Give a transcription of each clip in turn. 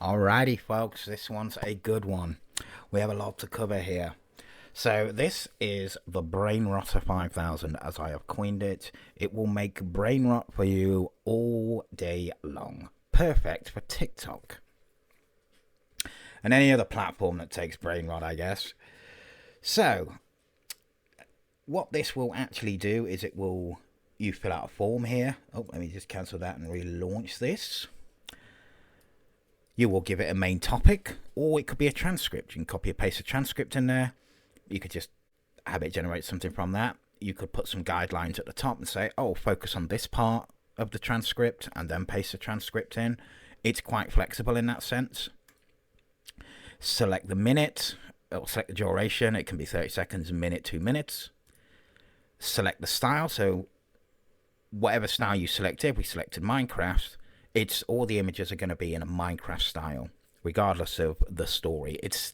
Alrighty, folks, this one's a good one. We have a lot to cover here. So this is the BrainRotter 5000, as I have coined it. It will make brain rot for you all day long. Perfect for TikTok and any other platform that takes brain rot, I guess. So what this will actually do is you fill out a form here. Oh, let me just cancel that and relaunch this. You will give it a main topic, or it could be a transcript. You can copy and paste a transcript in there. You could just have it generate something from that. You could put some guidelines at the top and say, oh, focus on this part of the transcript, and then paste the transcript in. It's quite flexible in that sense. Select the minute, or select the duration. It can be 30 seconds, a minute, 2 minutes. Select the style. So whatever style you selected, we selected Minecraft. All the images are going to be in a Minecraft style, regardless of the story. It's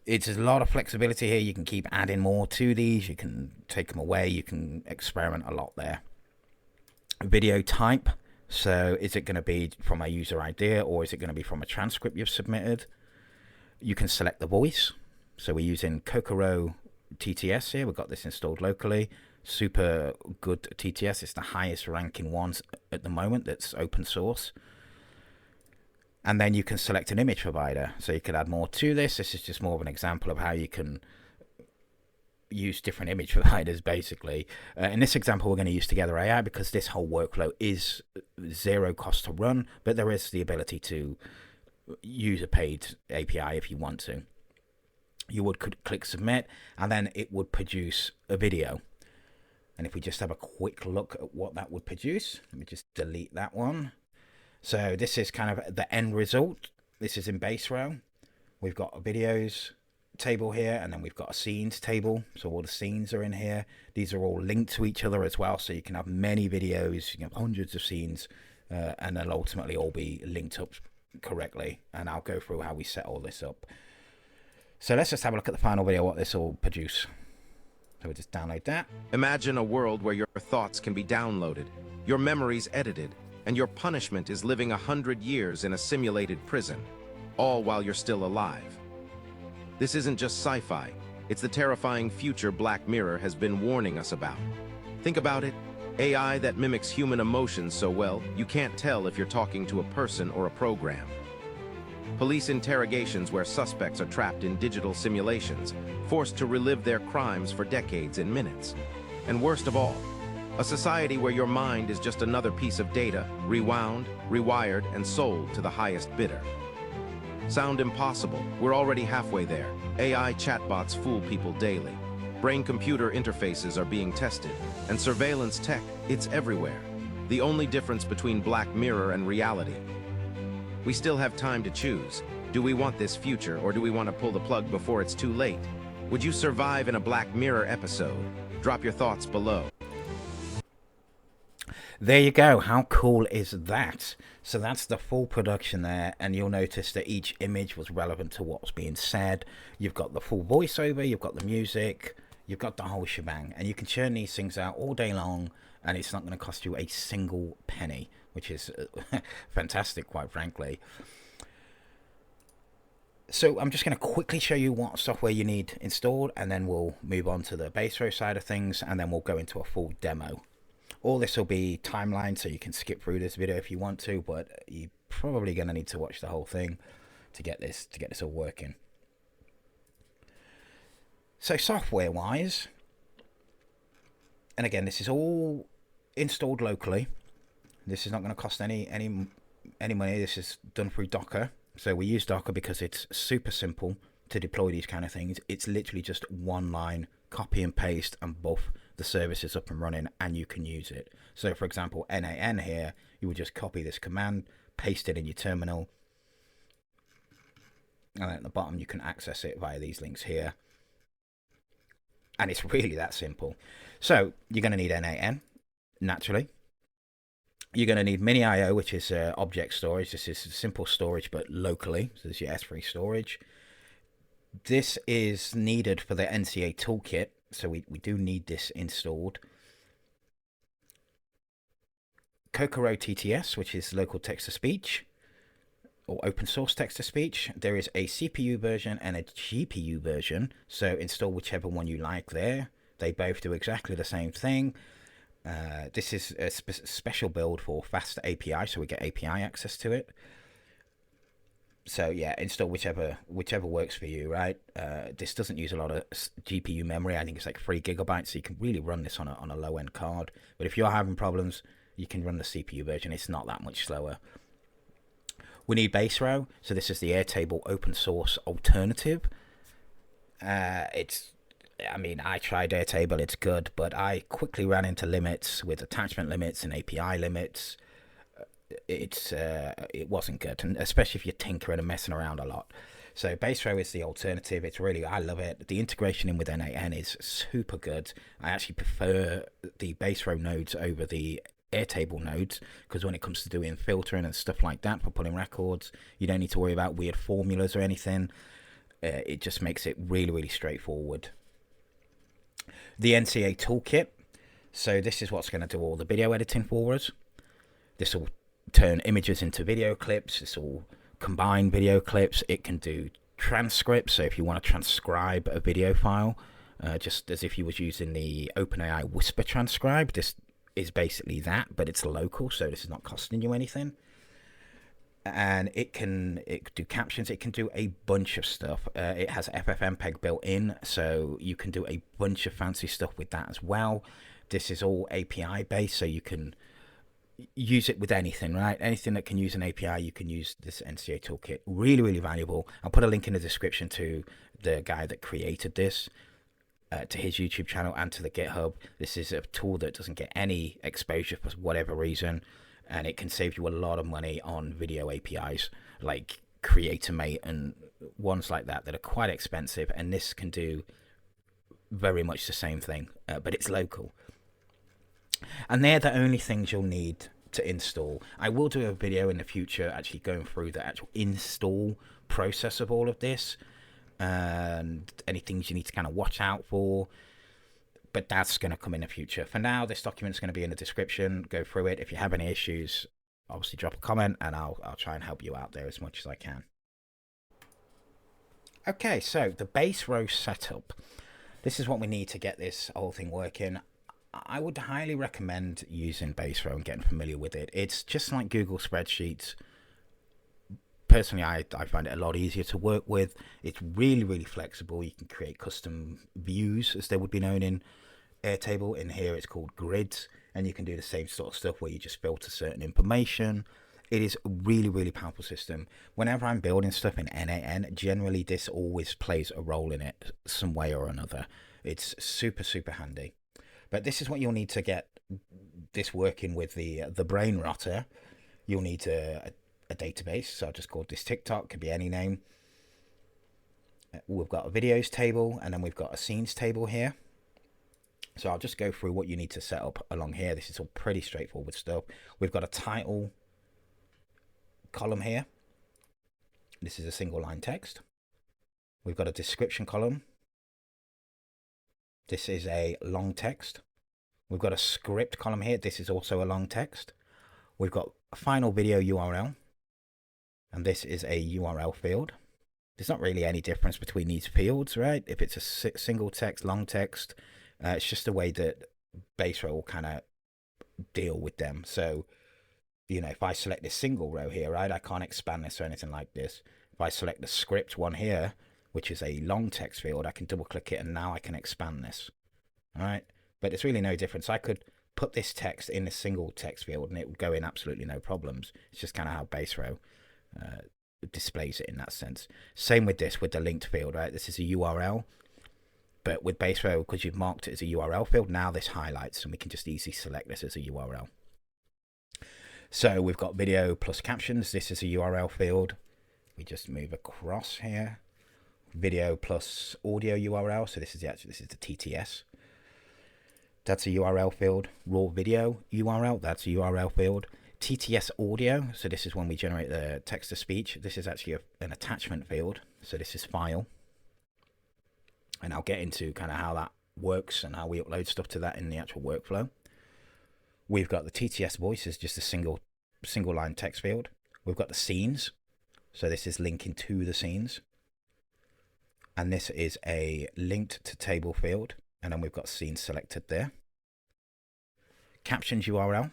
a lot of flexibility here. You can keep adding more to these. You can take them away. You can experiment a lot there. Video type. So is it going to be from a user idea, or is it going to be from a transcript you've submitted? You can select the voice. So we're using Kokoro TTS here. We've got this installed locally. Super good TTS. It's the highest ranking ones at the moment that's open source. And then you can select an image provider. So you could add more to this. This is just more of an example of how you can use different image providers, basically. In this example, we're going to use Together AI because this whole workflow is zero cost to run, but there is the ability to use a paid API if you want to. You would click submit, and then it would produce a video. And if we just have a quick look at what that would produce, let me just delete that one. So this is kind of the end result. This is in Baserow. We've got a videos table here, and then we've got a scenes table. So all the scenes are in here. These are all linked to each other as well. So you can have many videos, you can have hundreds of scenes, and they'll ultimately all be linked up correctly. And I'll go through how we set all this up. So let's just have a look at the final video, what this will produce. So we'll just download that. Imagine a world where your thoughts can be downloaded, your memories edited, and your punishment is living 100 years in a simulated prison, all while you're still alive. This isn't just sci-fi, it's the terrifying future Black Mirror has been warning us about. Think about it, AI that mimics human emotions so well, you can't tell if you're talking to a person or a program. Police interrogations where suspects are trapped in digital simulations, forced to relive their crimes for decades in minutes. And worst of all, a society where your mind is just another piece of data, rewound, rewired, and sold to the highest bidder. Sound impossible? We're already halfway there. AI chatbots fool people daily. Brain-computer interfaces are being tested, and surveillance tech, it's everywhere. The only difference between Black Mirror and reality. We still have time to choose. Do we want this future, or do we want to pull the plug before it's too late? Would you survive in a Black Mirror episode? Drop your thoughts below. There you go. How cool is that? So that's the full production there, and you'll notice that each image was relevant to what was being said. You've got the full voiceover, you've got the music, you've got the whole shebang, and you can churn these things out all day long, and it's not going to cost you a single penny, which is fantastic, quite frankly. So I'm just going to quickly show you what software you need installed, and then we'll move on to the Baserow side of things, and then we'll go into a full demo. All this will be timeline, so you can skip through this video if you want to, but you're probably going to need to watch the whole thing to get this all working. So software-wise, and again, this is all installed locally. This is not going to cost any money. This is done through Docker. So we use Docker because it's super simple to deploy these kind of things. It's literally just one line, copy and paste, and both the service is up and running, and you can use it. So for example, n8n here, you would just copy this command, paste it in your terminal, and then at the bottom you can access it via these links here. And it's really that simple. So you're going to need n8n, naturally. You're going to need mini IO, which is object storage. This is simple storage, but locally. So this is your S3 storage. This is needed for the NCA Toolkit, so we do need this installed. Kokoro TTS, which is local text-to-speech. or open source text to speech. There is a CPU version and a GPU version, so install whichever one you like there. They both do exactly the same thing. This is a special build for fast API, so we get API access to it. So yeah, install whichever works for you, right? This doesn't use a lot of GPU memory. I think it's like 3 gigabytes, so you can really run this on a low end card. But if you're having problems, you can run the CPU version. It's not that much slower. We need Baserow, so this is the Airtable open source alternative. I mean, I tried Airtable, it's good, but I quickly ran into limits with attachment limits and API limits. It wasn't good, and especially if you're tinkering and messing around a lot. So Baserow is the alternative. It's really, I love it. The integration in with n8n is super good. I actually prefer the Baserow nodes over the Airtable nodes, because when it comes to doing filtering and stuff like that for pulling records, you don't need to worry about weird formulas or anything. It just makes it really, really straightforward. The NCA Toolkit. So this is what's going to do all the video editing for us. This will turn images into video clips. This will combine video clips. It can do transcripts. So if you want to transcribe a video file, just as if you was using the OpenAI Whisper Transcribe, this is basically that, but it's local, so this is not costing you anything. And it can do captions. It can do a bunch of stuff. It has FFmpeg built in, so you can do a bunch of fancy stuff with that as well. This is all API based, so you can use it with anything, right? Anything that can use an API, you can use this NCA Toolkit. Really, really valuable. I'll put a link in the description to the guy that created this, to his YouTube channel and to the GitHub. This is a tool that doesn't get any exposure for whatever reason, and it can save you a lot of money on video APIs like Creator-Mate and ones like that that are quite expensive, and this can do very much the same thing, but it's local. And they're the only things you'll need to install. I will do a video in the future actually going through the actual install process of all of this, and any things you need to kind of watch out for, but that's going to come in the future. For now, this document's going to be in the description. Go through it. If you have any issues, obviously drop a comment, and I'll try and help you out there as much as I can. Okay, so the Baserow setup. This is what we need to get this whole thing working. I would highly recommend using Baserow and getting familiar with it. It's just like Google Spreadsheets. Personally, I find it a lot easier to work with. It's really, really flexible. You can create custom views, as they would be known in Airtable. In here, it's called grids, and you can do the same sort of stuff where you just filter certain information. It is a really, really powerful system. Whenever I'm building stuff in n8n, generally this always plays a role in it some way or another. It's super, super handy. But this is what you'll need to get this working with the BrainRotter. You'll need a database, so I'll just call this TikTok, could be any name. We've got a videos table, and then we've got a scenes table here. So I'll just go through what you need to set up along here. This is all pretty straightforward stuff. We've got a title column here. This is a single line text. We've got a description column. This is a long text. We've got a script column here. This is also a long text. We've got a final video URL, and this is a URL field. There's not really any difference between these fields, right? If it's a single text, long text, it's just the way that Baserow will kind of deal with them. So, you know, if I select this single row here, right, I can't expand this or anything like this. If I select the script one here, which is a long text field, I can double click it, and now I can expand this. All right, but it's really no difference. I could put this text in a single text field and it would go in absolutely no problems. It's just kind of how Baserow displays it in that sense. Same with this, with the linked field, right? This is a URL, but with Baserow, because you've marked it as a URL field, now this highlights, and we can just easily select this as a URL. So we've got video plus captions. This is a URL field. We just move across here. Video plus audio URL. So this is the TTS. That's a URL field. Raw video URL. That's a URL field. TTS audio. So this is when we generate the text to speech. This is actually an attachment field. So this is file. And I'll get into kind of how that works and how we upload stuff to that in the actual workflow. We've got the TTS voice is just a single line text field. We've got the scenes. So this is linking to the scenes. And this is a linked to table field. And then we've got scene selected there. Captions URL.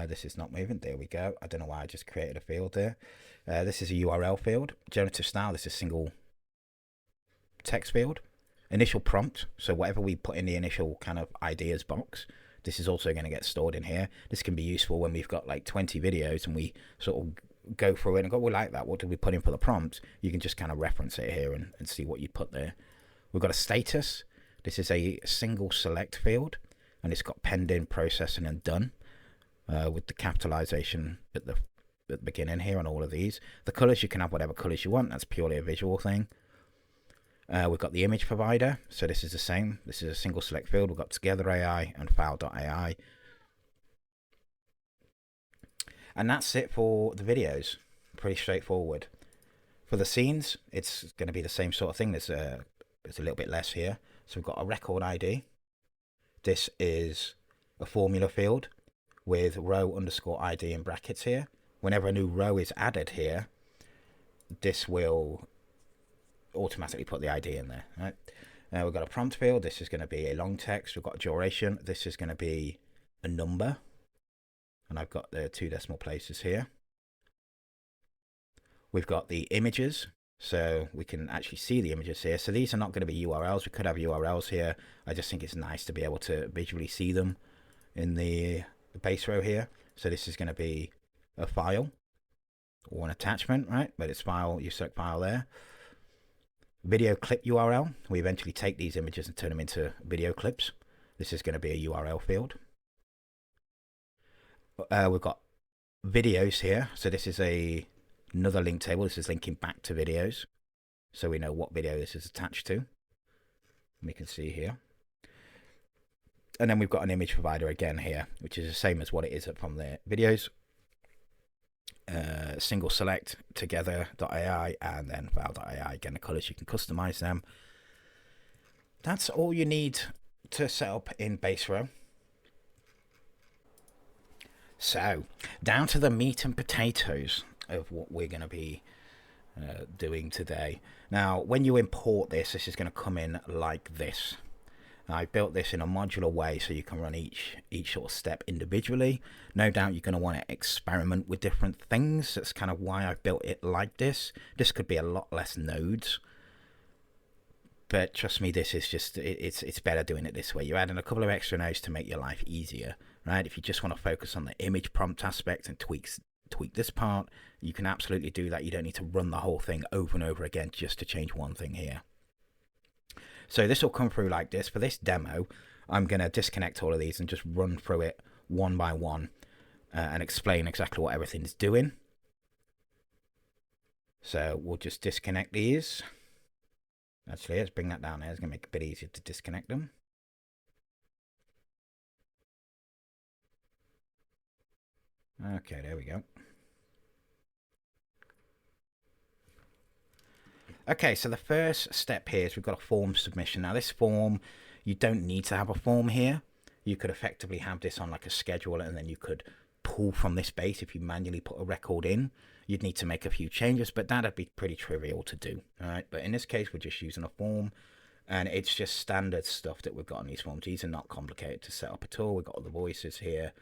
This is not moving. There we go. I don't know why I just created a field there. This is a URL field. Generative style. This is single text field. Initial prompt. So whatever we put in the initial kind of ideas box, this is also going to get stored in here. This can be useful when we've got like 20 videos and we sort of go through it and go, we like that. What did we put in for the prompt? You can just kind of reference it here and see what you put there. We've got a status. This is a single select field, and it's got pending, processing, and done. With the capitalization at the beginning here on all of these. The colors, you can have whatever colors you want. That's purely a visual thing. We've got the image provider. So this is the same. This is a single select field. We've got Together AI and FAL.ai. And that's it for the videos. Pretty straightforward. For the scenes, it's going to be the same sort of thing. There's a little bit less here. So we've got a record ID. This is a formula field with row underscore ID in brackets here. Whenever a new row is added here, this will automatically put the ID in there. Right? We've got a prompt field. This is going to be a long text. We've got a duration. This is going to be a number. And I've got the 2 decimal places here. We've got the images. So we can actually see the images here. So these are not going to be URLs. We could have URLs here. I just think it's nice to be able to visually see them in the Baserow here. So this is going to be a file or an attachment, right? But it's file, you select file there. Video clip URL. We eventually take these images and turn them into video clips. This is going to be a URL field. We've got videos here. So this is another link table. This is linking back to videos. So we know what video this is attached to. We can see here. And then we've got an image provider again here, which is the same as what it is from the videos. Single select, together.ai, and then FAL.ai. Again, the colors, you can customize them. That's all you need to set up in Baserow. So, down to the meat and potatoes of what we're going to be doing today. Now, when you import this, this is going to come in like this. I built this in a modular way so you can run each sort of step individually. No doubt you're going to want to experiment with different things. That's kind of why I've built it like this. This could be a lot less nodes. But trust me, this is just, it's better doing it this way. You're adding a couple of extra nodes to make your life easier, right? If you just want to focus on the image prompt aspect and tweak this part, you can absolutely do that. You don't need to run the whole thing over and over again just to change one thing here. So this will come through like this. For this demo, I'm going to disconnect all of these and just run through it one by one and explain exactly what everything's doing. So we'll just disconnect these. Actually, let's bring that down there. It's going to make it a bit easier to disconnect them. Okay, there we go. Okay, so the first step here is we've got a form submission. Now this form, you don't need to have a form here. You could effectively have this on like a schedule, and then you could pull from this base. If you manually put a record in, you'd need to make a few changes, but that'd be pretty trivial to do. All right, but in this case, we're just using a form, and it's just standard stuff that we've got on these forms. These are not complicated to set up at all. We've got all the voices here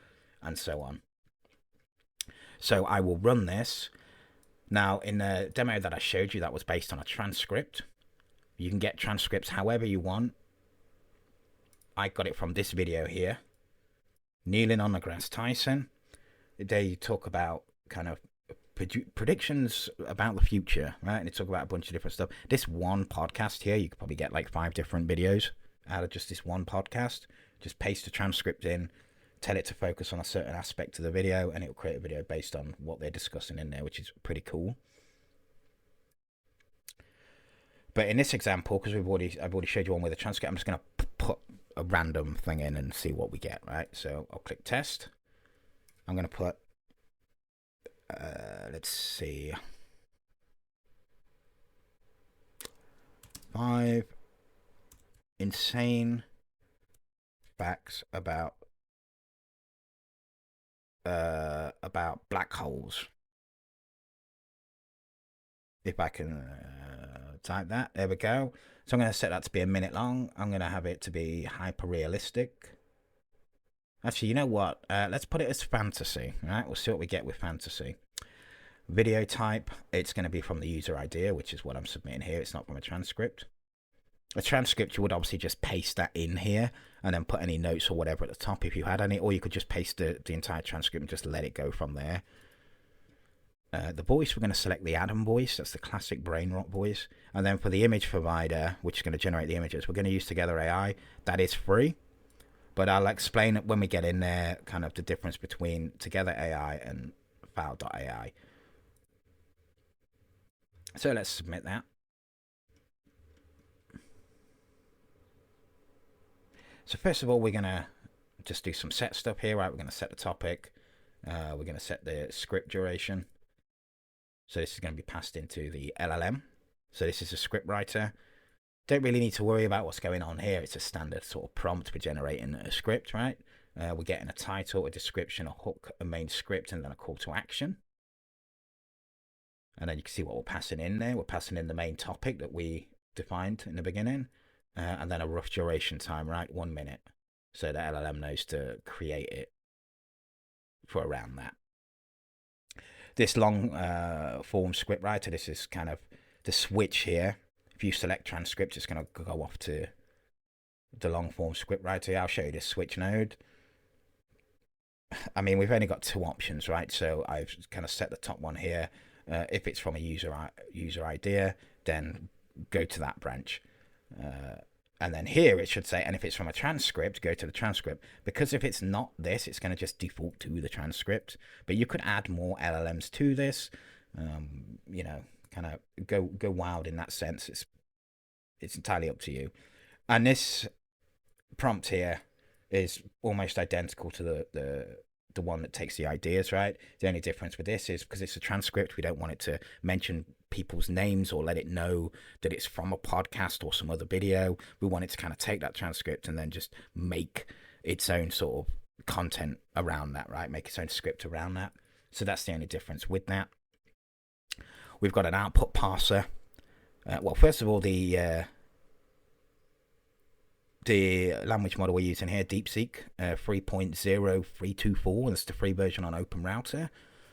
and so on. So I will run this. Now, in the demo that I showed you, that was based on a transcript. You can get transcripts however you want. I got it from this video here. Kneeling on the grass, Tyson. They talk about kind of predictions about the future, right? And they talk about a bunch of different stuff. This one podcast here, you could probably get like 5 different videos out of just this one podcast. Just paste a transcript in, tell it to focus on a certain aspect of the video, and it will create a video based on what they're discussing in there, which is pretty cool. But in this example, because I've already showed you one with a transcript, I'm just going to put a random thing in and see what we get, right? So I'll click test. I'm going to put, let's see, 5 insane facts about a about black holes. If I can type that, there we go. So I'm going to set that to be a minute long. I'm going to have it to be hyper realistic. Actually, you know what? Let's put it as fantasy. Right? We'll see what we get with fantasy. Video type, it's going to be from the user idea, which is what I'm submitting here. It's not from a transcript. A transcript, you would obviously just paste that in here and then put any notes or whatever at the top if you had any, or you could just paste the entire transcript and just let it go from there. The voice, we're going to select the Adam voice. That's the classic BrainRotter voice. And then for the image provider, which is going to generate the images, we're going to use Together AI. That is free, but I'll explain when we get in there kind of the difference between Together AI and FAL.ai. So let's submit that. So first of all, we're going to just do some set stuff here, right? We're going to set the topic. We're going to set the script duration. So this is going to be passed into the LLM. So this is a script writer. Don't really need to worry about what's going on here. It's a standard sort of prompt for generating a script, right? We're getting a title, a description, a hook, a main script, and then a call to action. And then you can see what we're passing in there. We're passing in the main topic that we defined in the beginning. And then a rough duration time, right? 1 minute. So the LLM knows to create it for around that. This long form script writer, this is kind of the switch here. If you select transcript, it's going to go off to the long form script writer. I'll show you this switch node. I mean, we've only got 2 options, right? So I've kind of set the top one here. If it's from a user idea, then go to that branch. And then here it should say, and if it's from a transcript, go to the transcript. Because if it's not this, it's going to just default to the transcript. But you could add more LLMs to this, you know, kind of go wild in that sense. It's entirely up to you. And this prompt here is almost identical to the one that takes the ideas, right? The only difference with this is because it's a transcript, we don't want it to mention people's names or let it know that it's from a podcast or some other video. We want it to kind of take that transcript and then just make its own sort of content around that, right? Make its own script around that. So that's the only difference with that. We've got an output parser. Well, first of all, the language model we're using here, Deepseek 3.0324. That's the free version on OpenRouter.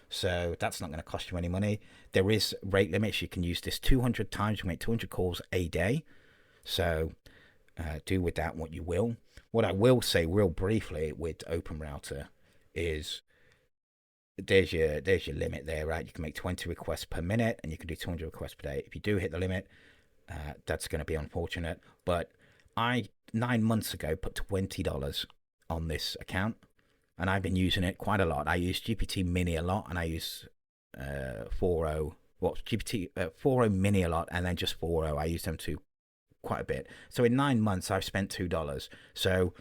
So that's not going to cost you any money. There is rate limits. You can use this 200 times. You make 200 calls a day. So do with that what you will. What I will say real briefly with OpenRouter is there's your limit there, right? You can make 20 requests per minute and you can do 200 requests per day. If you do hit the limit, that's going to be unfortunate. But I 9 months ago put $20 on this account, and I've been using it quite a lot. I use GPT Mini a lot, and I use 4.0, GPT 4.0 Mini a lot, and then just 4.0. I use them too quite a bit. So in 9 months, I've spent $2. So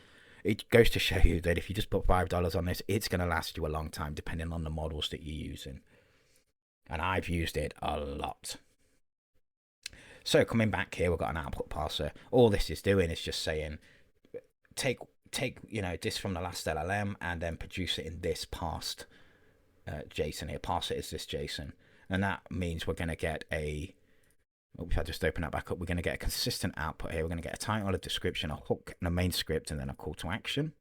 it goes to show you that if you just put $5 on this, it's going to last you a long time, depending on the models that you're using. And I've used it a lot. So coming back here, we've got an output parser. All this is doing is just saying, take you know, this from the last LLM and then produce it in this parsed JSON here. Parse it as this JSON. And that means we're going to get a, if I just open that back up, we're going to get a consistent output here. We're going to get a title, a description, a hook, and a main script, and then a call to action.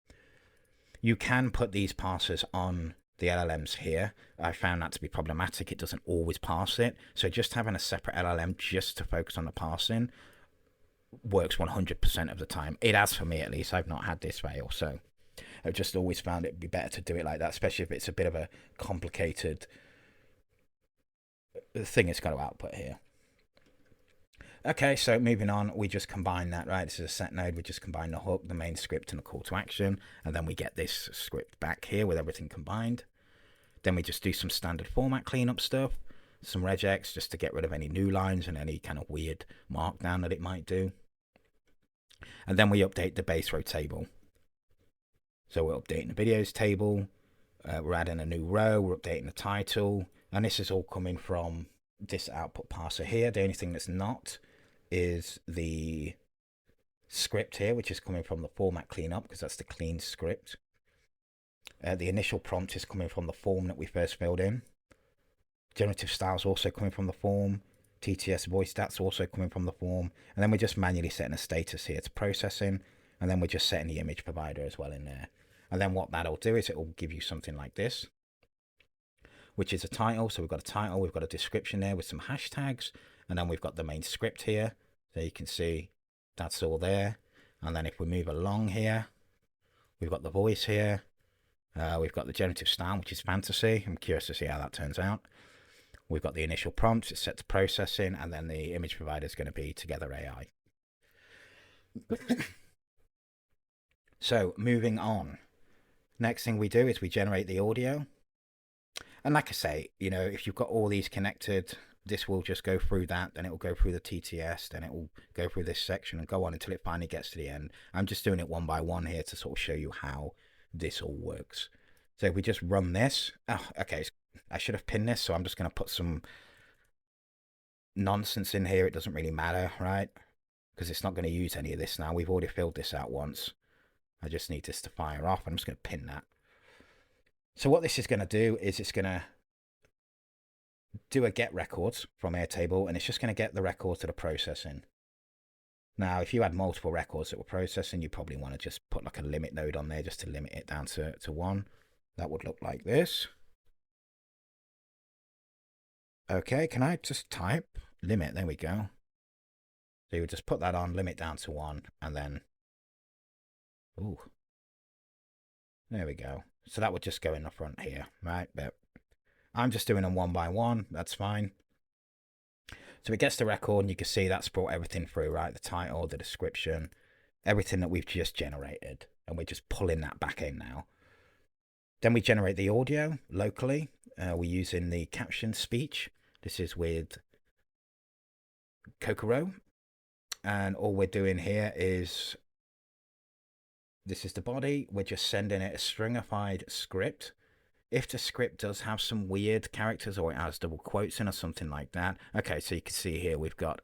You can put these parsers on the LLMs here. I found that to be problematic. It doesn't always parse it. So just having a separate LLM just to focus on the parsing works 100% of the time. It has for me, at least. I've not had this fail. So I've just always found it be better to do it like that, especially if it's a bit of a complicated thing it's got to output here. Okay, so moving on, we just combine that, right? This is a set node. We just combine the hook, the main script, and the call to action. And then we get this script back here with everything combined. Then we just do some standard format cleanup stuff, some regex just to get rid of any new lines and any kind of weird markdown that it might do. And then we update the Baserow table. So we're updating the videos table. We're adding a new row. We're updating the title. And this is all coming from this output parser here. The only thing that's not is the script here, which is coming from the format cleanup because that's the clean script. The initial prompt is coming from the form that we first filled in. Generative styles also coming from the form. TTS voice stats also coming from the form. And then we're just manually setting a status here to processing. And then we're just setting the image provider as well in there. And then what that'll do is it will give you something like this, which is a title. So we've got a title, we've got a description there with some hashtags, and then we've got the main script here. So you can see that's all there. And then if we move along here, we've got the voice here. We've got the generative style, which is fantasy. I'm curious to see how that turns out. We've got the initial prompts, it's set to processing, and then the image provider is going to be Together AI. So moving on. Next thing we do is we generate the audio. And like I say, you know, if you've got all these connected, this will just go through that, then it will go through the TTS, then it will go through this section and go on until it finally gets to the end. I'm just doing it one by one here to sort of show you how this all works. So if we just run this, okay, I should have pinned this, so I'm just going to put some nonsense in here. It doesn't really matter, right? Because it's not going to use any of this now. We've already filled this out once. I just need this to fire off. I'm just going to pin that. So what this is going to do is it's going to do a get records from Airtable, and it's just going to get the records that are processing. Now, if you had multiple records that were processing, you probably want to just put like a limit node on there just to limit it down to 1. That would look like this. Okay, can I just type limit? There we go. So you would just put that on, limit down to 1, and then, ooh, there we go. So that would just go in the front here, right? But I'm just doing them one by one. That's fine. So it gets the record, and you can see that's brought everything through, right? The title, the description, everything that we've just generated, and we're just pulling that back in now. Then we generate the audio locally. We're using the caption speech. This is with Kokoro. And all we're doing here is, this is the body. We're just sending it a stringified script. If the script does have some weird characters or it has double quotes in or something like that. Okay, so you can see here we've got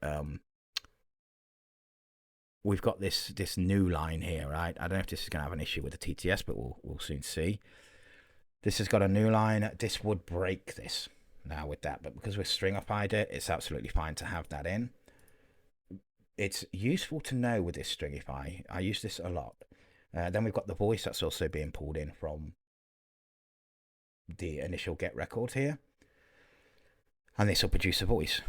this new line here, right? I don't know if this is going to have an issue with the TTS, but we'll soon see. This has got a new line. This would break this now with that, but because we've stringified it, it's absolutely fine to have that in. It's useful to know with this stringify. I use this a lot. Then we've got the voice that's also being pulled in from the initial get record here. And this will produce a voice.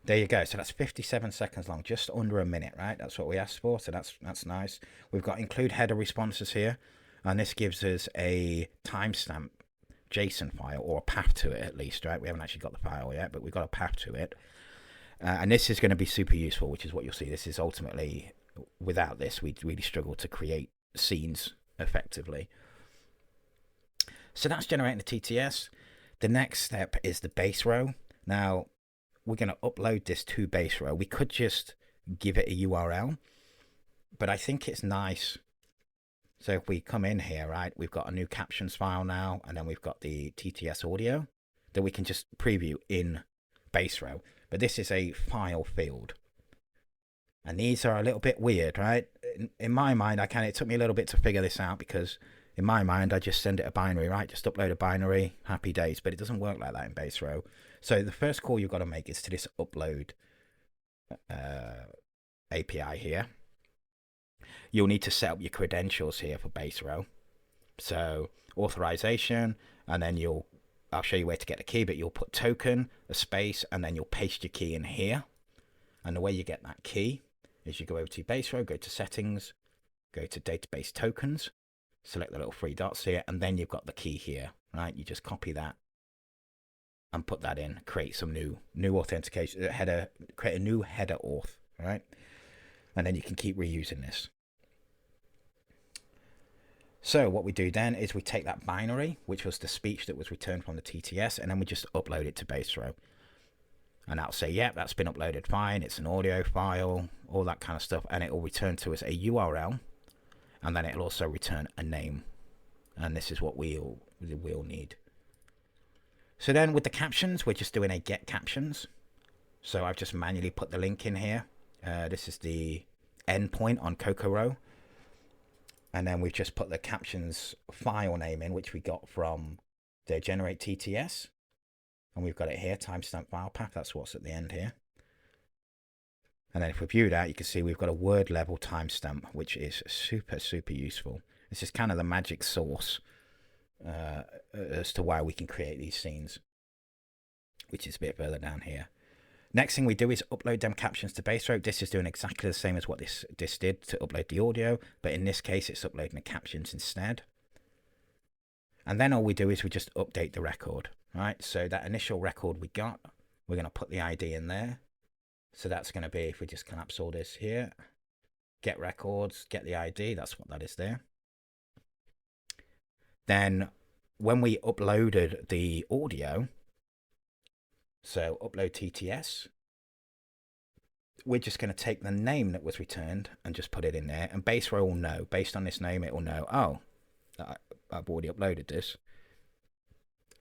There you go. So that's 57 seconds long, just under a minute, right? That's what we asked for. So that's nice. We've got include header responses here. And this gives us a timestamp JSON file, or a path to it at least, right? We haven't actually got the file yet, but we've got a path to it. And this is going to be super useful, which is what you'll see. This is ultimately, without this, we'd really struggle to create scenes effectively. So that's generating the TTS. The next step is the Baserow. Now, we're going to upload this to Baserow. We could just give it a URL, but I think it's nice. So if we come in here, right, we've got a new captions file now, and then we've got the TTS audio that we can just preview in Baserow. But this is a file field. And these are a little bit weird, right? In my mind, it took me a little bit to figure this out, because in my mind, I just send it a binary, right? Just upload a binary, happy days. But it doesn't work like that in Baserow. So the first call you've got to make is to this upload API here. You'll need to set up your credentials here for Baserow. So authorization, and then I'll show you where to get the key, but you'll put token, a space, and then you'll paste your key in here. And the way you get that key is you go over to Baserow, go to settings, go to database tokens, select the little 3 dots here, and then you've got the key here, right? You just copy that and put that in, create some new authentication header, create a new header auth, right? And then you can keep reusing this. So what we do then is we take that binary, which was the speech that was returned from the TTS, and then we just upload it to Baserow. And that'll say, yep, that's been uploaded fine. It's an audio file, all that kind of stuff. And it will return to us a URL, and then it'll also return a name. And this is what we'll need. So then with the captions, we're just doing a get captions. So I've just manually put the link in here. This is the endpoint on Kokoro. And then we've just put the captions file name in, which we got from the generate TTS. And we've got it here, timestamp file path. That's what's at the end here. And then if we view that, you can see we've got a word level timestamp, which is super, super useful. This is kind of the magic sauce as to why we can create these scenes, which is a bit further down here. Next thing we do is upload them captions to Baserow. This is doing exactly the same as what this did to upload the audio, but in this case, it's uploading the captions instead. And then all we do is we just update the record, right? So that initial record we got, we're going to put the ID in there. So that's going to be, if we just collapse all this here, get records, get the ID, that's what that is there. Then when we uploaded the audio, so upload TTS, we're just going to take the name that was returned and just put it in there. And Baserow will know, based on this name, it will know, oh, I've already uploaded this.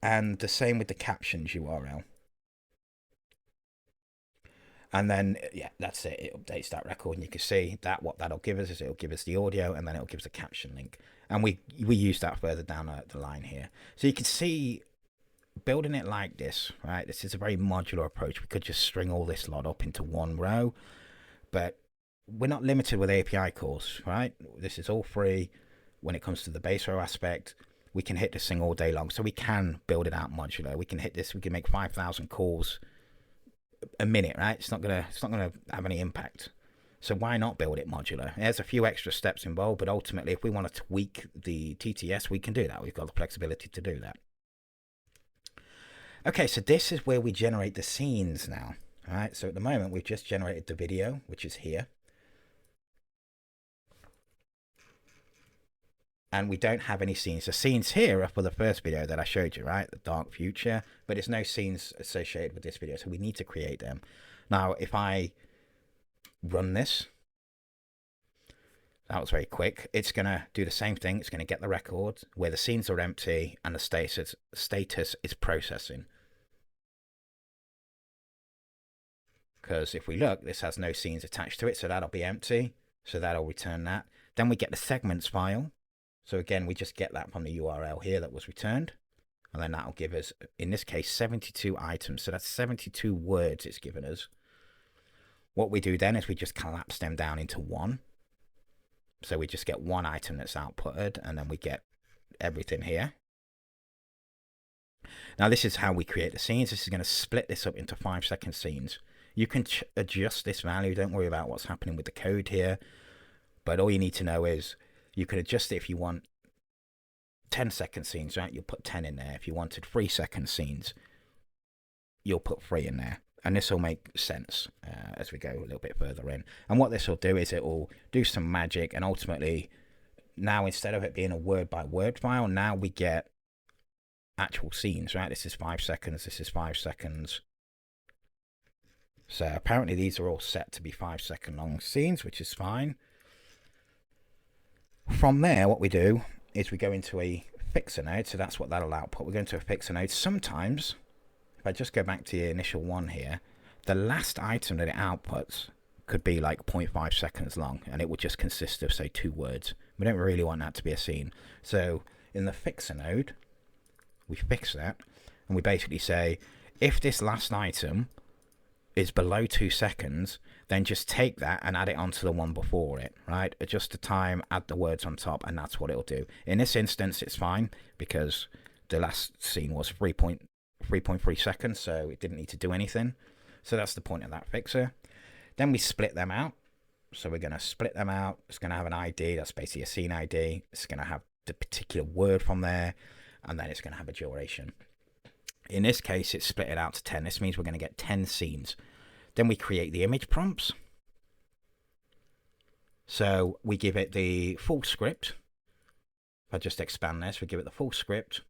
And the same with the captions URL. And then, yeah, that's it. It updates that record. And you can see that what that'll give us is it'll give us the audio, and then it'll give us a caption link. And we use that further down the line here. So you can see building it like this, right? This is a very modular approach. We could just string all this lot up into one row, but we're not limited with API calls, right? This is all free. When it comes to the Baserow aspect, we can hit this thing all day long. So we can build it out modular. We can hit this. We can make 5,000 calls a minute, right? It's not gonna have any impact. So why not build it modular? There's a few extra steps involved, but ultimately, if we want to tweak the TTS, we can do that. We've got the flexibility to do that. Okay, so this is where we generate the scenes now. All right, so at the moment, we've just generated the video, which is here. And we don't have any scenes. The scenes here are for the first video that I showed you, right? The dark future, but there's no scenes associated with this video, so we need to create them. Now, if I run this, that was very quick. It's going to do the same thing. It's going to get the record where the scenes are empty and the status is processing. Because if we look, this has no scenes attached to it, so that'll be empty. So that'll return that. Then we get the segments file. So again, we just get that from the URL here that was returned. And then that'll give us, in this case, 72 items. So that's 72 words it's given us. What we do then is we just collapse them down into one. So we just get one item that's outputted, and then we get everything here. Now this is how we create the scenes. This is going to split this up into 5-second scenes. You can adjust this value. Don't worry about what's happening with the code here. But all you need to know is you can adjust it if you want 10-second scenes, right? You'll put 10 in there. If you wanted 3-second scenes, you'll put 3 in there. And this will make sense as we go a little bit further in. And what this will do is it will do some magic. And ultimately, now instead of it being a word-by-word file, now we get actual scenes, right? This is 5 seconds. This is 5 seconds. So apparently these are all set to be 5-second long scenes, which is fine. From there, what we do is we go into a fixer node. So that's what that'll output. We go into a fixer node. Sometimes, if I just go back to the initial one here, the last item that it outputs could be like 0.5 seconds long, and it would just consist of, say, 2 words. We don't really want that to be a scene. So in the fixer node, we fix that, and we basically say, if this last item is below 2 seconds, then just take that and add it onto the one before it, right? Adjust the time, add the words on top, and that's what it'll do. In this instance, it's fine because the last scene was 3.3 seconds, so it didn't need to do anything. So that's the point of that fixer. Then we split them out. So we're going to split them out. It's going to have an ID. That's basically a scene ID. It's going to have the particular word from there, and then it's going to have a duration. In this case, it's split it out to 10. This means we're going to get 10 scenes. Then we create the image prompts. So we give it the full script. If I just expand this, we give it the full script.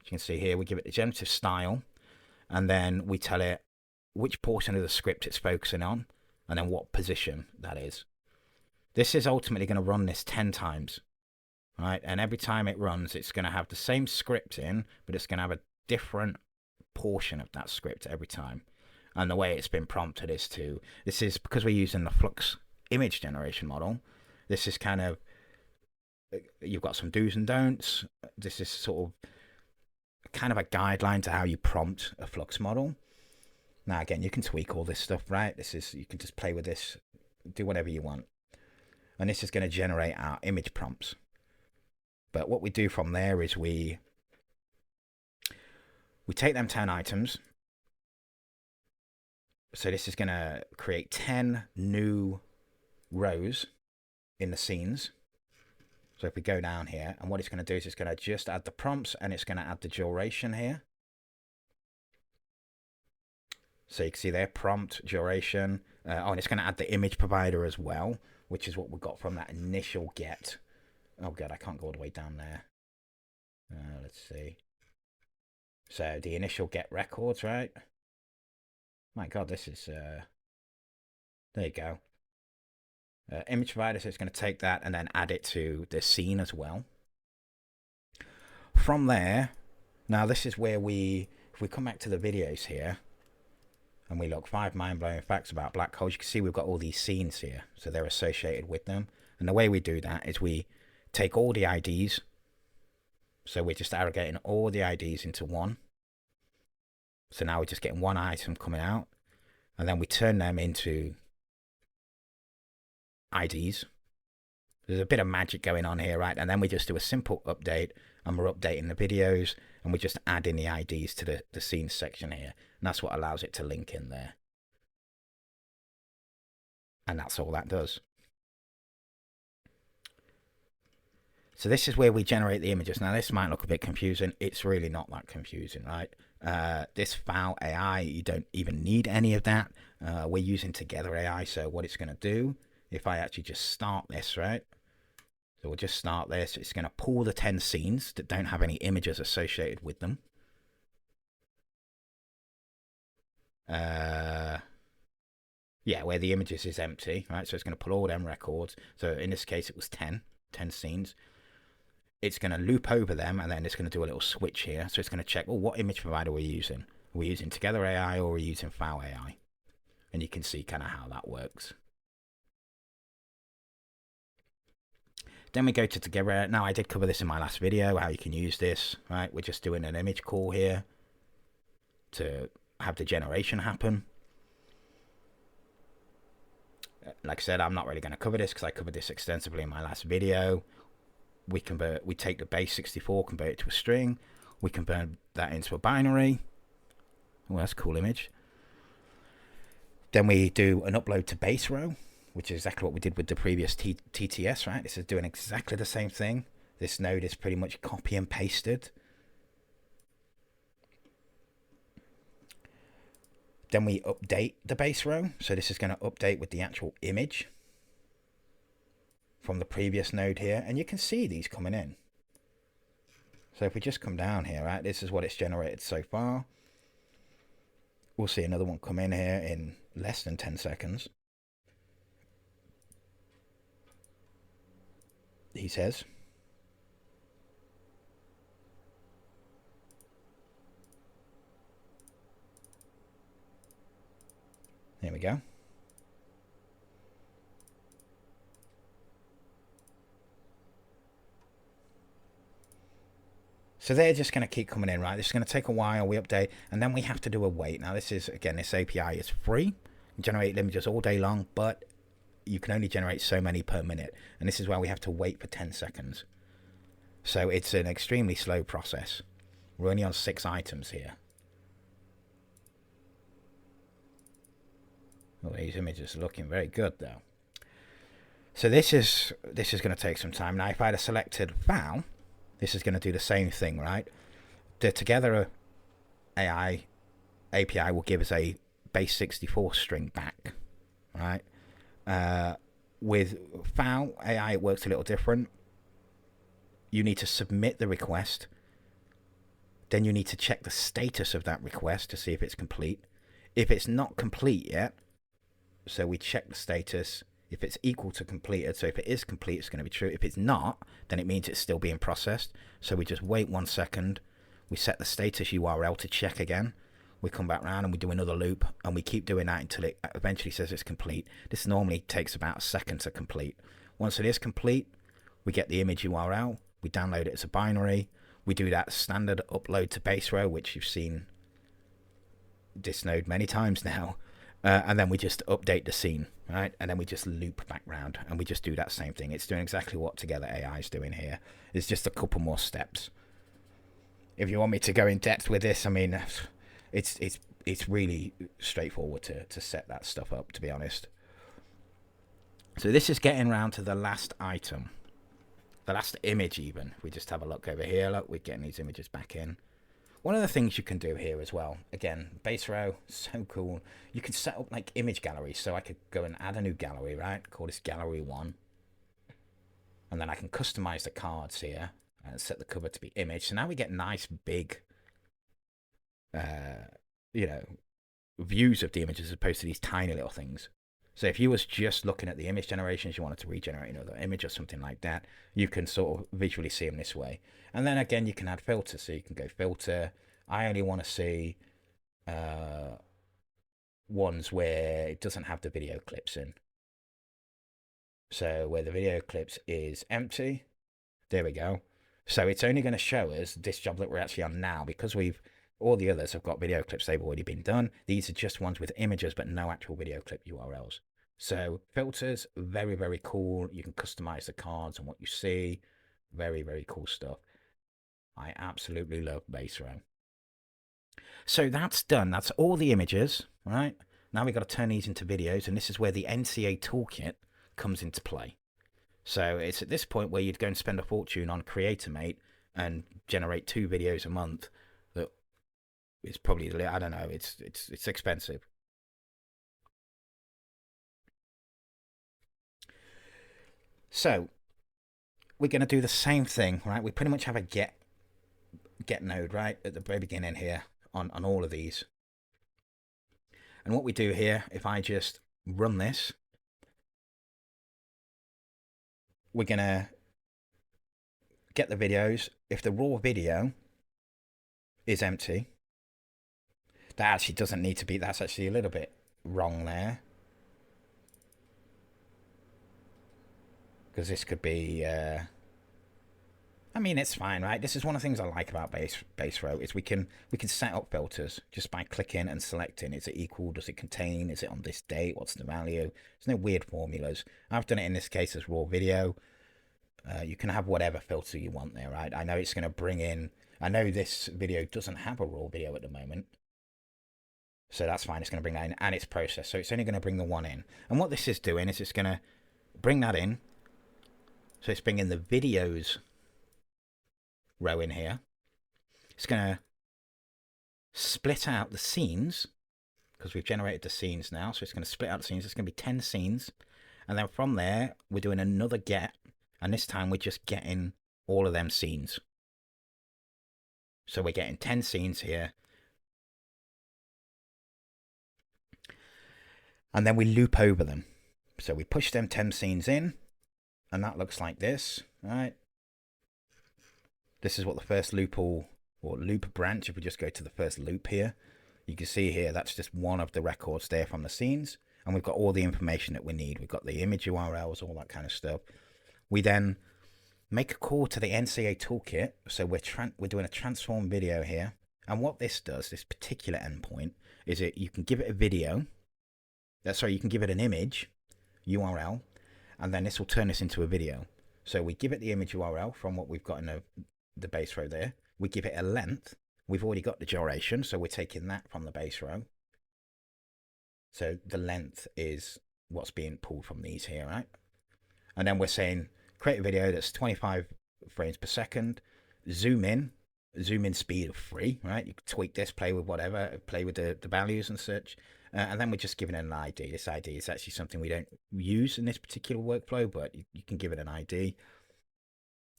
As you can see here, we give it the generative style, and then we tell it which portion of the script it's focusing on, and then what position that is. This is ultimately going to run this 10 times, right? And every time it runs, it's going to have the same script in, but it's going to have a different portion of that script every time. And the way it's been prompted is this is because we're using the Flux image generation model, this is kind of, you've got some do's and don'ts. This is sort of kind of a guideline to how you prompt a Flux model. Now, again, you can tweak all this stuff, right? You can just play with this, do whatever you want. And this is going to generate our image prompts. But what we do from there is we take them 10 items. So this is going to create 10 new rows in the scenes. So if we go down here, and what it's going to do is it's going to just add the prompts, and it's going to add the duration here. So you can see there, prompt, duration. And it's going to add the image provider as well, which is what we got from that initial get. Oh god, I can't go all the way down there. Let's see. So the initial get records, right? My god, this is... there you go. Image provider, so it's going to take that and then add it to the scene as well. From there, now this is where if we come back to the videos here, and we look 5 mind-blowing facts about black holes, you can see we've got all these scenes here, so they're associated with them. And the way we do that is we take all the IDs, so we're just aggregating all the IDs into one. So now we're just getting one item coming out, and then we turn them into IDs. There's a bit of magic going on here, right? And then we just do a simple update, and we're updating the videos, and we just add in the IDs to the scenes section here. And that's what allows it to link in there. And that's all that does. So this is where we generate the images. Now this might look a bit confusing. It's really not that confusing, right? This FAL.ai, you don't even need any of that. We're using Together AI, so what it's going to do, if I actually just start this, right? So we'll just start this. It's going to pull the 10 scenes that don't have any images associated with them. Yeah, where the images is empty, right? So it's going to pull all them records. So in this case, it was 10 scenes. It's going to loop over them, and then it's going to do a little switch here. So it's going to check, well, what image provider we're using. Are we using Together AI or are we using FAL.ai? And you can see kind of how that works. Then we go to Together. Now, I did cover this in my last video, how you can use this, right? We're just doing an image call here to have the generation happen. Like I said, I'm not really going to cover this because I covered this extensively in my last video. We take the base 64, convert it to a string. We convert that into a binary. Oh, that's a cool image. Then we do an upload to Baserow, which is exactly what we did with the previous TTS, right? This is doing exactly the same thing. This node is pretty much copy and pasted. Then we update the Baserow. So this is going to update with the actual image from the previous node here. And you can see these coming in. So if we just come down here, right, this is what it's generated so far. We'll see another one come in here in less than 10 seconds. He says. There we go. So they're just going to keep coming in, right? This is going to take a while. We update, and then we have to do a wait. Now, this is, again, this API is free. You generate images all day long, but you can only generate so many per minute. And this is why we have to wait for 10 seconds. So it's an extremely slow process. We're only on 6 items here. Well, these images are looking very good, though. So this is going to take some time. Now, if I had selected FAL, this is going to do the same thing, right? The Together AI API will give us a base 64 string back, right? With FAL.ai, it works a little different. You need to submit the request. Then you need to check the status of that request to see if it's complete. If it's not complete yet, so we check the status. If it's equal to completed, so if it is complete, it's going to be true. If it's not, then it means it's still being processed. So we just wait 1 second. We set the status URL to check again. We come back around and we do another loop, and we keep doing that until it eventually says it's complete. This normally takes about a second to complete. Once it is complete, we get the image URL, we download it as a binary, we do that standard upload to Baserow, which you've seen this node many times now, and then we just update the scene, right? And then we just loop back round, and we just do that same thing. It's doing exactly what Together AI is doing here. It's just a couple more steps. If you want me to go in depth with this, I mean, it's really straightforward to set that stuff up, to be honest. So this is getting around to the last item, the last image even. If we just have a look over here, look, we're getting these images back in. One of the things you can do here as well, again, Baserow, so cool. You can set up like image galleries. So I could go and add a new gallery, right? Call this gallery 1. And then I can customize the cards here and set the cover to be image. So now we get nice big, you know, views of the images as opposed to these tiny little things. So if you was just looking at the image generations, you wanted to regenerate another image or something like that, you can sort of visually see them this way. And then again, you can add filters. So you can go filter. I only want to see ones where it doesn't have the video clips in. So where the video clips is empty, there we go. So it's only going to show us this job that we're actually on now, because all the others have got video clips, they've already been done. These are just ones with images, but no actual video clip URLs. So filters, very, very cool. You can customize the cards and what you see. Very, very cool stuff. I absolutely love Baserow. So that's done. That's all the images, right? Now we've got to turn these into videos, and this is where the NCA Toolkit comes into play. So it's at this point where you'd go and spend a fortune on CreatorMate and generate 2 videos a month. That is probably, I don't know, it's expensive. So we're going to do the same thing, right? We pretty much have a get node right at the very beginning here on all of these. And what we do here, if I just run this, we're going to get the videos. If the raw video is empty, that actually doesn't need to be, that's actually a little bit wrong there. Because this could be, I mean, it's fine, right? This is one of the things I like about Baserow is we can set up filters just by clicking and selecting. Is it equal? Does it contain? Is it on this date? What's the value? There's no weird formulas. I've done it in this case as raw video. You can have whatever filter you want there, right? I know it's going to bring in, I know this video doesn't have a raw video at the moment. So that's fine. It's going to bring that in, and it's processed. So it's only going to bring the one in. And what this is doing is it's going to bring that in. So it's bringing the videos row in here. It's going to split out the scenes because we've generated the scenes now. So it's going to split out the scenes. It's going to be 10 scenes. And then from there, we're doing another get. And this time we're just getting all of them scenes. So we're getting 10 scenes here. And then we loop over them. So we push them 10 scenes in. And that looks like this, right? This is what the first loop or loop branch, if we just go to the first loop here, you can see here, that's just one of the records there from the scenes. And we've got all the information that we need. We've got the image URLs, all that kind of stuff. We then make a call to the NCA Toolkit. So we're doing a transform video here. And what this does, this particular endpoint, is you can give it a video. You can give it an image URL. And then this will turn this into a video. So we give it the image URL from what we've got in the Baserow there. We give it a length. We've already got the duration, so we're taking that from the Baserow. So the length is what's being pulled from these here, right? And then we're saying create a video that's 25 frames per second. Zoom in speed of 3, right? You can tweak this, play with whatever, play with the values and such. And then we're just giving it an ID. This ID is actually something we don't use in this particular workflow, but you can give it an ID.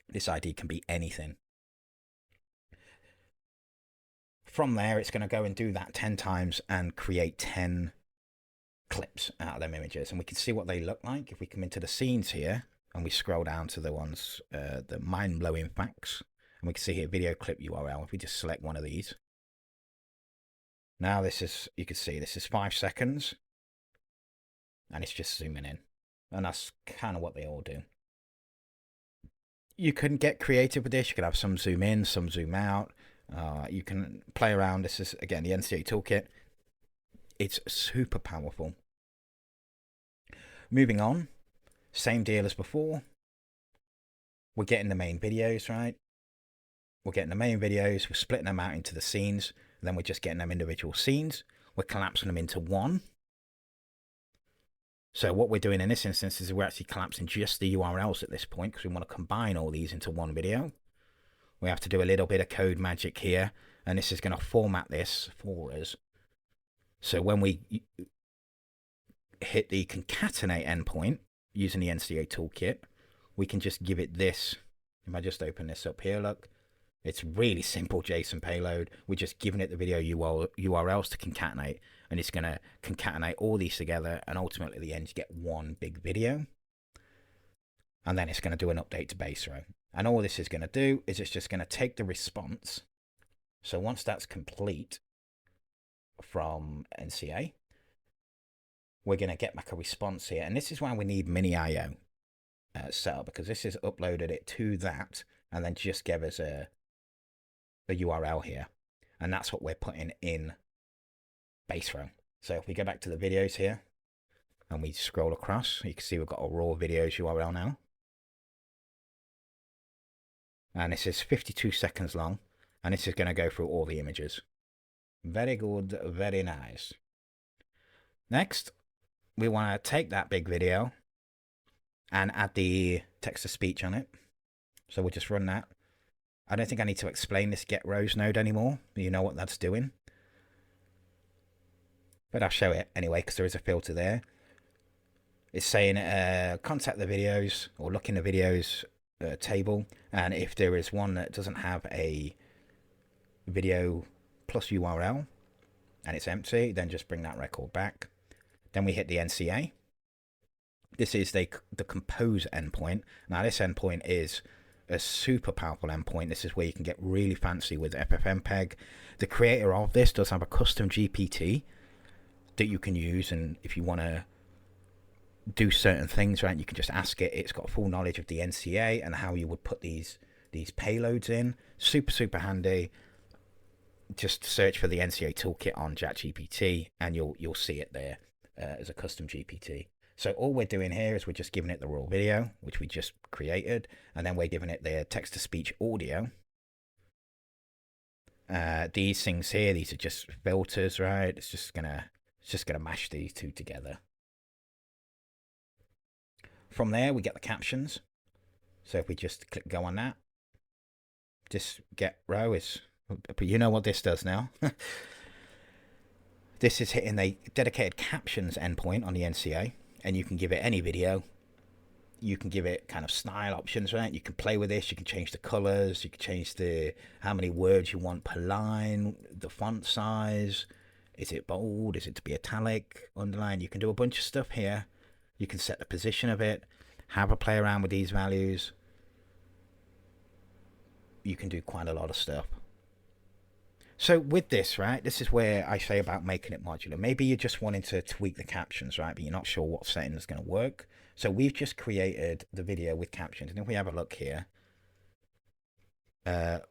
This ID can be anything. From there, it's going to go and do that 10 times and create 10 clips out of them images. And we can see what they look like. If we come into the scenes here and we scroll down to the ones, the mind-blowing facts, and we can see here video clip URL. If we just select one of these, Now this is, you can see this is 5 seconds, and it's just zooming in. And that's kind of what they all do. You can get creative with this. You can have some zoom in, some zoom out. You can play around. This is, again, the NCA Toolkit. It's super powerful. Moving on, same deal as before. We're getting the main videos, right? We're getting the main videos. We're splitting them out into the scenes. Then we're just getting them individual scenes. We're collapsing them into one. So what we're doing in this instance is we're actually collapsing just the URLs at this point because we want to combine all these into one video. We have to do a little bit of code magic here, and this is going to format this for us. So when we hit the concatenate endpoint using the NCA Toolkit, we can just give it this. If I just open this up here, look, it's really simple JSON payload. We're just giving it the video URLs to concatenate, and it's going to concatenate all these together, and ultimately at the end you get one big video. And then it's going to do an update to Baserow. And all this is going to do is it's just going to take the response. So once that's complete from NCA, we're going to get back a response here. And this is why we need mini IO set up, because this is uploaded it to that and then just give us a URL here. And that's what we're putting in Baserow. So if we go back to the videos here and we scroll across, you can see we've got a raw videos URL now. And this is 52 seconds long, and this is going to go through all the images. Very good, very nice. Next, we want to take that big video and add the text-to-speech on it. So we'll just run that. I don't think I need to explain this get rows node anymore. You know what that's doing. But I'll show it anyway, because there is a filter there. It's saying contact the videos, or look in the videos table, and if there is one that doesn't have a video plus URL and it's empty, then just bring that record back. Then we hit the NCA. This is the compose endpoint. Now this endpoint is a super powerful endpoint. This is where you can get really fancy with FFmpeg. The creator of this does have a custom GPT that you can use, and if you want to do certain things, right, you can just ask it. It's got full knowledge of the NCA and how you would put these payloads in. Super handy. Just search for the NCA Toolkit on ChatGPT and you'll see it there as a custom GPT. So all we're doing here is we're just giving it the raw video, which we just created, and then we're giving it the text-to-speech audio. These things here, these are just filters, right? It's just gonna mash these two together. From there, we get the captions. So if we just click go on that, this get row is, but you know what this does now. This is hitting a dedicated captions endpoint on the NCA, and you can give it any video. You can give it kind of style options, right? You can play with this. You can change the colors. You can change how many words you want per line, the font size. Is it bold? Is it to be italic, underline? You can do a bunch of stuff here. You can set the position of it, have a play around with these values. You can do quite a lot of stuff. So with this, right, this is where I say about making it modular. Maybe you're just wanting to tweak the captions, right, but you're not sure what setting is going to work. So we've just created the video with captions. And if we have a look here,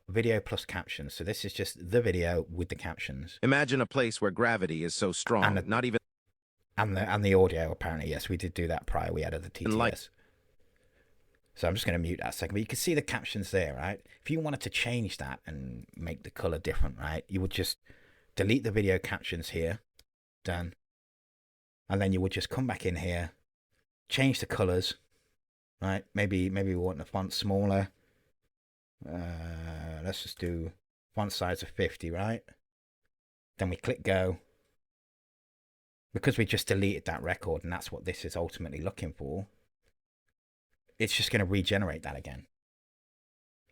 video plus captions. So this is just the video with the captions. Imagine a place where gravity is so strong, not even... And the audio, apparently, yes, we did do that prior. We added the TTS. So I'm just going to mute that a second. But you can see the captions there, right? If you wanted to change that and make the color different, right, you would just delete the video captions here. Done. And then you would just come back in here, change the colors, right? Maybe we want the font smaller. Let's just do font size of 50, right? Then we click go. Because we just deleted that record, and that's what this is ultimately looking for, it's just going to regenerate that again.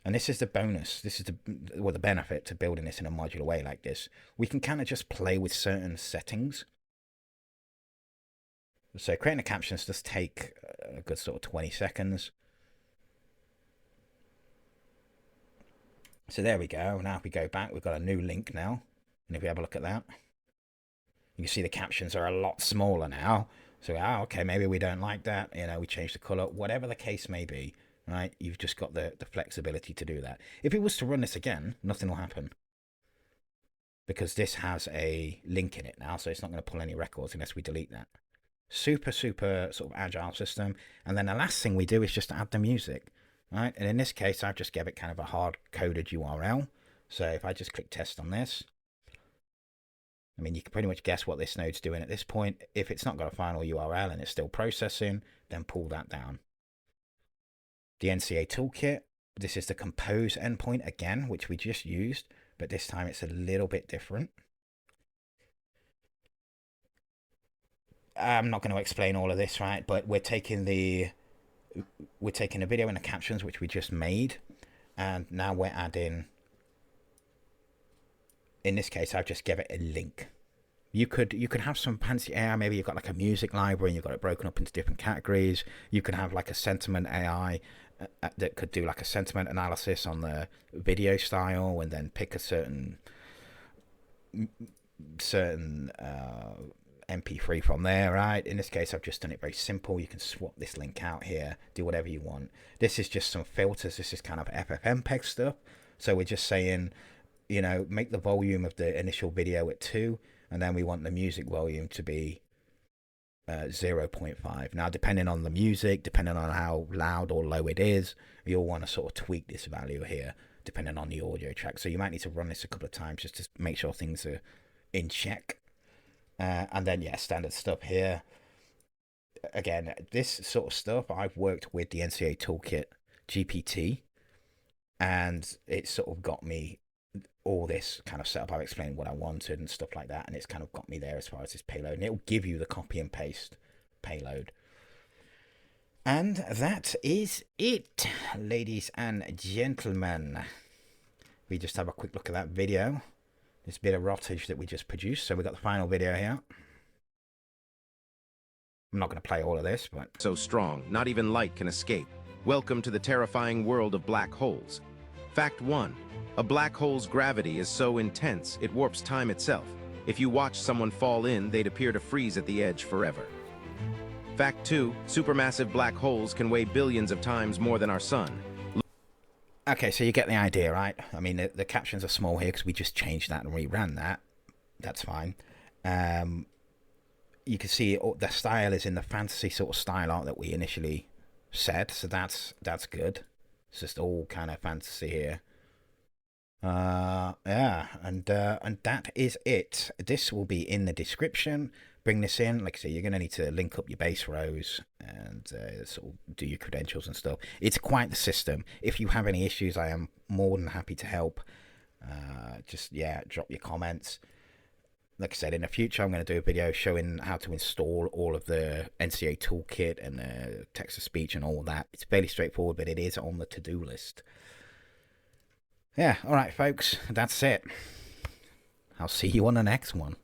And this is the bonus. This is the benefit to building this in a modular way like this. We can kind of just play with certain settings. So creating the captions does take a good sort of 20 seconds. So there we go. Now if we go back, we've got a new link now. And if we have a look at that, You can see the captions are a lot smaller now. So, okay, maybe we don't like that. We change the color, whatever the case may be, right? You've just got the flexibility to do that. If it was to run this again, nothing will happen, because this has a link in it now, so it's not going to pull any records unless we delete that. Super sort of agile system. And then the last thing we do is just add the music, right? And in this case, I've just gave it kind of a hard-coded URL. So if I just click test on this, I mean, you can pretty much guess what this node's doing at this point. If it's not got a final URL and it's still processing, then pull that down. The NCA Toolkit, this is the compose endpoint again, which we just used, but this time it's a little bit different. I'm not going to explain all of this, right? But we're taking the video and the captions, which we just made, and now we're adding, in this case, I've just give it a link. You could have some fancy AI. Maybe you've got like a music library and you've got it broken up into different categories. You could have like a sentiment AI that could do like a sentiment analysis on the video style and then pick a certain MP3 from there, right? In this case, I've just done it very simple. You can swap this link out here, do whatever you want. This is just some filters. This is kind of FFmpeg stuff. So we're just saying, make the volume of the initial video at 2, and then we want the music volume to be 0.5. Now, depending on the music, depending on how loud or low it is, you'll want to sort of tweak this value here, depending on the audio track. So you might need to run this a couple of times just to make sure things are in check. And then, yeah, standard stuff here. Again, this sort of stuff, I've worked with the NCA Toolkit GPT, and it sort of got me all this kind of setup. I've explained what I wanted and stuff like that, and it's kind of got me there as far as this payload, and it'll give you the copy and paste payload. And that is it, ladies and gentlemen. We just have a quick look at that video, this bit of rottage that we just produced. So we got the final video here. I'm not going to play all of this, but So strong, not even light can escape. Welcome to the terrifying world of black holes. Fact 1. A black hole's gravity is so intense, it warps time itself. If you watch someone fall in, they'd appear to freeze at the edge forever. Fact 2. Supermassive black holes can weigh billions of times more than our sun. okay, so you get the idea, right? I mean, the captions are small here because we just changed that and reran that. That's fine. You can see the style is in the fantasy sort of style art that we initially said, so that's good. It's just all kind of fantasy here. Yeah, and that is it. This will be in the description. Bring this in. Like I say, you're going to need to link up your base rows and sort of do your credentials and stuff. It's quite the system. If you have any issues, I am more than happy to help. Just, yeah, drop your comments. Like I said, in the future, I'm going to do a video showing how to install all of the NCA Toolkit and the text-to-speech and all that. It's fairly straightforward, but it is on the to-do list. Yeah, all right, folks, that's it. I'll see you on the next one.